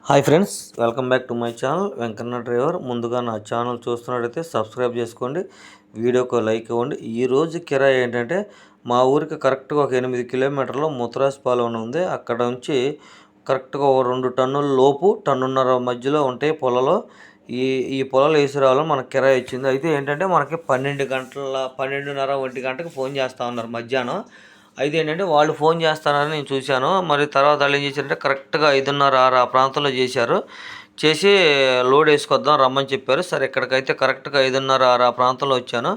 Hi friends, welcome back to my channel Venkanna driver. ముందుగా నా channel చూస్తున్నట్టయితే సబ్స్క్రైబ్ చేసుకోండి, వీడియోకి లైక్ ఇవ్వండి. ఈరోజు కిరాయి ఏంటంటే మా ఊరికి కరెక్ట్గా ఒక 8 కిలోమీటర్లు ముత్తరాజపాలెం ఉంది. అక్కడ నుంచి కరెక్ట్గా ఒక 2 టన్నుల లోపు, టన్నున్నర మధ్యలో ఉంటాయి పొలాలు. ఈ ఈ పొలాలు వేసి రావాలని మనకు కిరాయి వచ్చింది. అయితే ఏంటంటే మనకి 12:30 1 గంటకు ఫోన్ చేస్తూ ఉన్నారు మధ్యాహ్నం. అయితే ఏంటంటే వాళ్ళు ఫోన్ చేస్తారని నేను చూశాను. మరి తర్వాత వాళ్ళు ఏం చేశారంటే కరెక్ట్గా 5:30 6 ఆ ప్రాంతంలో చేసి లోడ్ వేసుకొద్దాం రమ్మని చెప్పారు. సరే, ఇక్కడికైతే కరెక్ట్గా 5:30 6 ఆ ప్రాంతంలో వచ్చాను.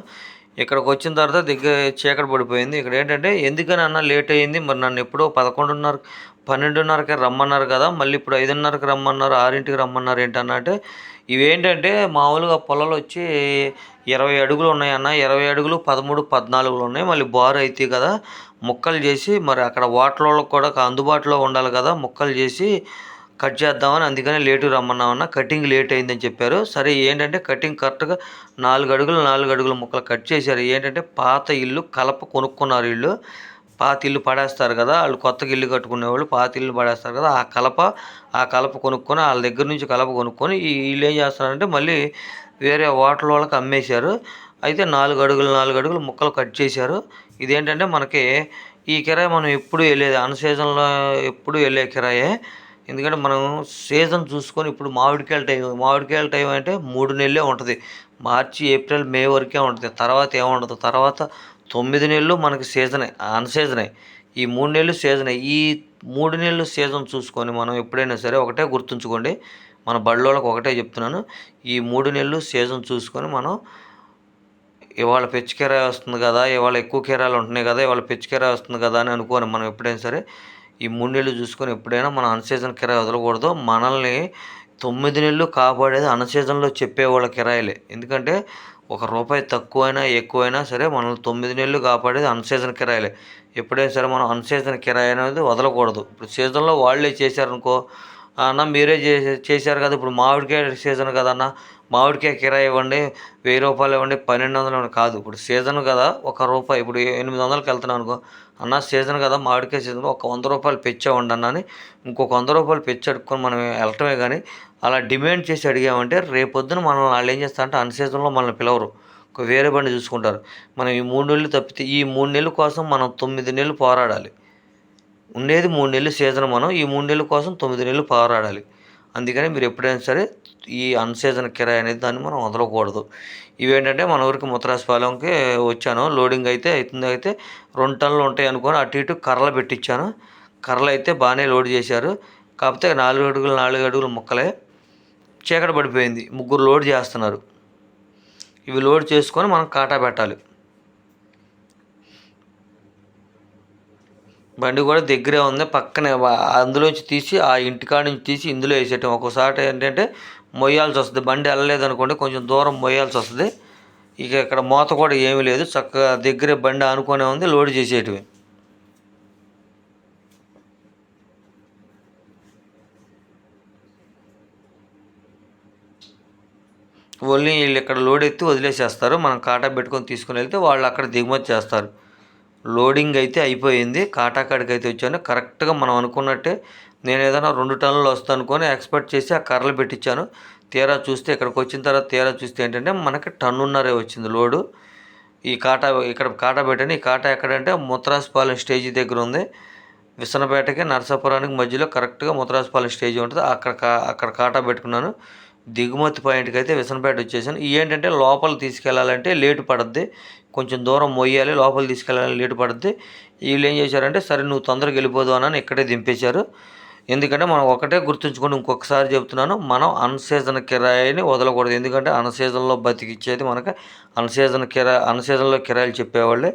ఇక్కడికి వచ్చిన తర్వాత దగ్గర చీకటి పడిపోయింది. ఇక్కడ ఏంటంటే ఎందుకని అన్న లేట్ అయ్యింది, మరి నన్ను ఎప్పుడో 12:30కే రమ్మన్నారు కదా, మళ్ళీ ఇప్పుడు 5:30కి రమ్మన్నారు, 6ంటికి రమ్మన్నారు ఏంటన్నా అంటే, ఇవేంటంటే మామూలుగా పొలాలు వచ్చి 20 అడుగులు ఉన్నాయన్న. 20 అడుగులు 13 14 ఉన్నాయి. మళ్ళీ బారు అయితే కదా ముక్కలు చేసి, మరి అక్కడ వాటర్లకు కూడా అందుబాటులో ఉండాలి కదా, ముక్కలు చేసి కట్ చేద్దామని, అందుకని లేటు రమ్మన్నామన్న. కటింగ్ లేట్ అయిందని చెప్పారు. సరే, ఏంటంటే కటింగ్ కరెక్ట్గా 4 అడుగులు ముక్కలు కట్ చేశారు. ఏంటంటే పాత ఇల్లు కలప కొనుక్కున్నారు. ఇల్లు పాత ఇల్లు పడేస్తారు కదా, వాళ్ళు కొత్తగా ఇల్లు కట్టుకునేవాళ్ళు పాత ఇల్లు పడేస్తారు కదా, ఆ కలప కొనుక్కొని వాళ్ళ దగ్గర నుంచి కలప కొనుక్కొని వీళ్ళు ఏం చేస్తున్నారంటే మళ్ళీ వేరే హోటల్ వాళ్ళకి అమ్మేశారు. అయితే 4 అడుగులు ముక్కలు కట్ చేశారు. ఇదేంటంటే మనకి ఈ కిరాయి మనం ఎప్పుడు వెళ్ళేది అన్ సీజన్లో ఎప్పుడు వెళ్ళే కిరాయే. ఎందుకంటే మనం సీజన్ చూసుకొని, ఇప్పుడు మామిడికాయల టైం అంటే 3 నెలలే ఉంటుంది. మార్చి ఏప్రిల్ మే వరకే ఉంటుంది. తర్వాత ఏముండదు. తర్వాత 9 నెలలు మనకి సీజనే, అన్ సీజనే. ఈ 3 నెలలు సీజనే. ఈ 3 నెలలు సీజన్ చూసుకొని మనం ఎప్పుడైనా సరే ఒకటే గుర్తుంచుకోండి, మన బళ్ళోళ్ళకి ఒకటే చెప్తున్నాను, ఈ 3 నెలలు సీజన్ చూసుకొని మనం ఇవాళ పెచ్చు కిరాయి వస్తుంది కదా, ఇవాళ ఎక్కువ కిరాయిలు ఉంటున్నాయి కదా, ఇవాళ పెచ్చు కిరాయి వస్తుంది కదా అని అనుకోని మనం ఎప్పుడైనా సరే ఈ 3 నెలలు చూసుకొని ఎప్పుడైనా మనం అన్ సీజన్ కిరాయి వదలకూడదు. మనల్ని 9 నెలలు కాపాడేది అన్ సీజన్లో చెప్పేవాళ్ళ కిరాయిలే. ఎందుకంటే ₹1 తక్కువైనా ఎక్కువైనా సరే మనల్ని 9 నెలలు కాపాడేది అన్ సీజన్ కిరాయిలే. ఎప్పుడైనా సరే మనం అన్ సీజన్ కిరాయి అనేది వదలకూడదు. ఇప్పుడు సీజన్లో వాళ్ళే చేశారనుకో, అన్న మీరే చేశారు కదా, ఇప్పుడు మామిడికాయ సీజన్ కదన్న, మామిడికాయ కిరాయి ఇవ్వండి, ₹1000 ఇవ్వండి, 1200 ఇవ్వండి కాదు. ఇప్పుడు సీజన్ కదా, ₹1, ఇప్పుడు 800కి వెళ్తున్నాను అనుకో, అన్న సీజన్ కదా మామిడికాయ సీజన్, ఒక ₹100 పెంచామండి అన్న అని ఇంకొక ₹100 పెంచి అడుక్కొని మనం వెళ్ళటమే. కానీ అలా డిమాండ్ చేసి అడిగామంటే రేపొద్దున మనల్ని వాళ్ళు ఏం చేస్తారంటే అన్ సీజన్లో మనల్ని పిలవరు, వేరే బండి చూసుకుంటారు. మనం ఈ 3 నెలలు తప్పితే ఈ 3 నెలల కోసం మనం 9 నెలలు పోరాడాలి. ఉండేది 3 నెలలు సీజన్, మనం ఈ 3 నెలల కోసం 9 నెలలు పోరాడాలి. అందుకని మీరు ఎప్పుడైనా సరే ఈ అన్ సీజన్ కిరాయి అనేది దాన్ని మనం వదలకూడదు. ఇవేంటంటే మన ఊరికి ముత్తరాజపాలెంకి వచ్చాను. లోడింగ్ అయితే అవుతుంది. అయితే 2 టన్నులు ఉంటాయి అనుకొని అటు ఇటు కర్రలు పెట్టించాను. కర్రలు అయితే బాగానే లోడ్ చేశారు. కాకపోతే 4 అడుగులు ముక్కలే. చీకటి పడిపోయింది. 3 లోడ్ చేస్తున్నారు. ఇవి లోడ్ చేసుకొని మనం కాటా పెట్టాలి. బండి కూడా దగ్గరే ఉంది, పక్కనే. అందులోంచి తీసి ఆ ఇంటికాడ నుంచి తీసి ఇందులో వేసేయటం. ఒక్కోసారి ఏంటంటే మొయ్యాల్సి వస్తుంది, బండి వెళ్ళలేదు అనుకోండి, కొంచెం దూరం మొయ్యాల్సి వస్తుంది. ఇక ఇక్కడ మూత కూడా ఏమీ లేదు, చక్కగా దగ్గరే బండి ఆనుకొనే ఉంది, లోడ్ చేసేయటమే. ఓన్లీ వీళ్ళు ఇక్కడ లోడ్ ఎత్తి వదిలేసేస్తారు. మనం కాటా పెట్టుకొని తీసుకుని వెళ్తే వాళ్ళు అక్కడ దిగుమతి చేస్తారు. లోడింగ్ అయితే అయిపోయింది. కాటాకాడికి అయితే వచ్చాను. కరెక్ట్గా మనం అనుకున్నట్టే నేను ఏదైనా 2 టన్నులు వస్తాను అనుకొని ఎక్స్పెక్ట్ చేసి ఆ కర్రలు పెట్టించాను. తీరా చూస్తే ఇక్కడికి వచ్చిన తర్వాత ఏంటంటే మనకి టన్నున్నరే వచ్చింది లోడు. ఇక్కడ కాటా పెట్టాను. ఈ కాటా ఎక్కడంటే ముత్తరాజపాలెం స్టేజీ దగ్గర ఉంది. విసనపేటకి నరసాపురానికి మధ్యలో కరెక్ట్గా ముత్తరాజపాలెం స్టేజీ ఉంటుంది. అక్కడ కాటా పెట్టుకున్నాను. దిగుమతి పాయింట్కి అయితే విసనపేట వచ్చేసాను. ఏంటంటే లోపల తీసుకెళ్ళాలంటే లేటు పడుద్ది, కొంచెం దూరం మొయ్యాలి, లోపల తీసుకెళ్ళాలని లేటు పడుద్ది. వీళ్ళు ఏం చేశారంటే సరే నువ్వు తొందరగా వెళ్ళిపోదు అని ఇక్కడే దింపేశారు. ఎందుకంటే మనం ఒకటే గుర్తుంచుకొని ఇంకొకసారి చెప్తున్నాను, మనం అన్ సీజన్ కిరాయిని వదలకూడదు. ఎందుకంటే అన్ సీజన్లో బతికిచ్చేది మనకి అన్ సీజన్లో కిరాయిలు చెప్పేవాళ్ళే.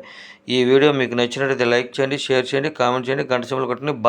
ఈ వీడియో మీకు నచ్చినట్టయితే లైక్ చేయండి, షేర్ చేయండి, కామెంట్ చేయండి, గంట సింబల్ కొట్టండి. బాయ్.